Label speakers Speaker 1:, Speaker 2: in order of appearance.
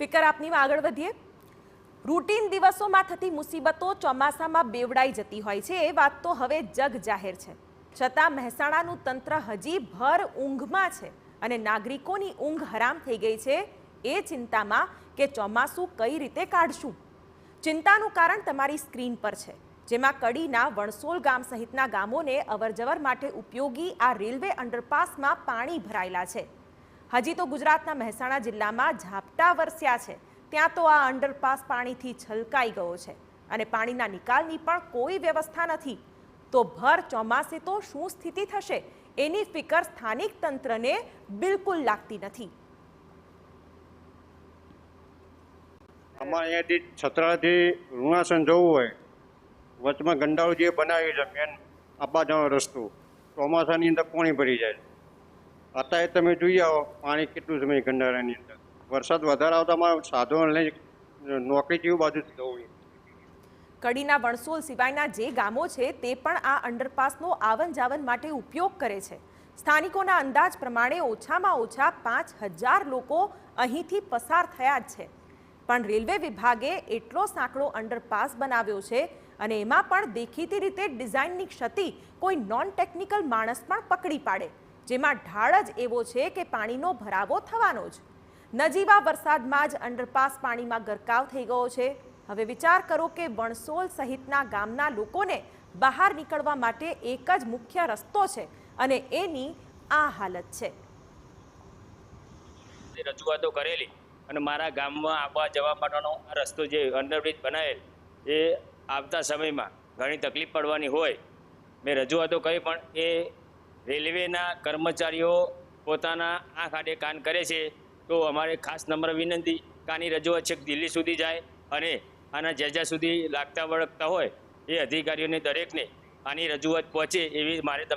Speaker 1: ફિકર આપનીમાં આગળ વધીએ. રૂટીન દિવસોમાં થતી મુસીબતો ચોમાસામાં બેવડાઈ જતી હોય છે એ વાત તો હવે જગ જાહેર છે. છતાં મહેસાણાનું તંત્ર હજી ભર ઊંઘમાં છે અને નાગરિકોની ઊંઘ હરામ થઈ ગઈ છે એ ચિંતામાં કે ચોમાસું કઈ રીતે કાઢશું. ચિંતાનું કારણ તમારી સ્ક્રીન પર છે, જેમાં કડીના વણસોલ ગામ સહિતના ગામોને અવરજવર માટે ઉપયોગી આ રેલવે અંડરપાસમાં પાણી ભરાયેલા છે. હજી તો ગુજરાતના મહેસાણા જિલ્લામાં ઝાપટા વરસ્યા છે, ત્યાં તો આ અંડરપાસ પાણીથી છલકાઈ ગયો છે અને પાણીના નિકાલની પણ કોઈ વ્યવસ્થા નથી. તો ભર ચોમાસે તો શું સ્થિતિ થશે એની ફિકર સ્થાનિક તંત્રને બિલકુલ લાગતી નથી.
Speaker 2: અમારે અહીંયાથી છત્રાથી લુણાસણ જવું હોય, વચમાં ગંડાળું જે બનાવ્યું છે મેન આપવા જવાનો રસ્તો, ચોમાસાની અંદર પાણી ભરી જાય. અત્યારે તમે જોઈ આવો પાણી કેટલું છે ગંડાળાની અંદર. વરસાદ વધારે આવતા અમારે સાધનો લઈ નોકરી જેવી બાજુ જવું.
Speaker 1: કડીના વણસોલ સિવાયના જે ગામો છે તે પણ આ અંડરપાસનો આવન જાવન માટે ઉપયોગ કરે છે. સ્થાનિકોના અંદાજ પ્રમાણે ઓછામાં ઓછા 5,000 લોકો અહીંથી પસાર થયા જ છે. પણ રેલવે વિભાગે એટલો સાંકડો અંડરપાસ બનાવ્યો છે અને એમાં પણ દેખીતી રીતે ડિઝાઇનની ક્ષતિ કોઈ નોન ટેકનિકલ માણસ પણ પકડી પાડે, જેમાં ઢાળ જ એવો છે કે પાણીનો ભરાવો થવાનો જ. નજીવા વરસાદમાં જ અંડરપાસ પાણીમાં ગરકાવ થઈ ગયો છે. હવે વિચાર કરો કે વણસોલ સહિતના ગામના લોકોને બહાર નીકળવા માટે એક જ મુખ્ય રસ્તો છે અને એની આ હાલત છે.
Speaker 3: રજૂઆતો કરેલી અને મારા ગામમાં આવવા જવા માટેનો આ રસ્તો જે અંડરબ્રિજ બનાવેલ એ આવતા સમયમાં ઘણી તકલીફ પડવાની હોય. મેં રજૂઆતો કરી પણ એ રેલવેના કર્મચારીઓ પોતાના આંખ આડે કાન કરે છે. તો અમારે ખાસ નમ્ર વિનંતી કે આની રજૂઆત છેક દિલ્હી સુધી જાય અને આના જ્યાં સુધી લાગતા વળગતા હોય એ અધિકારીઓને દરેકને આની રજૂઆત પહોંચે એવી મારે તમને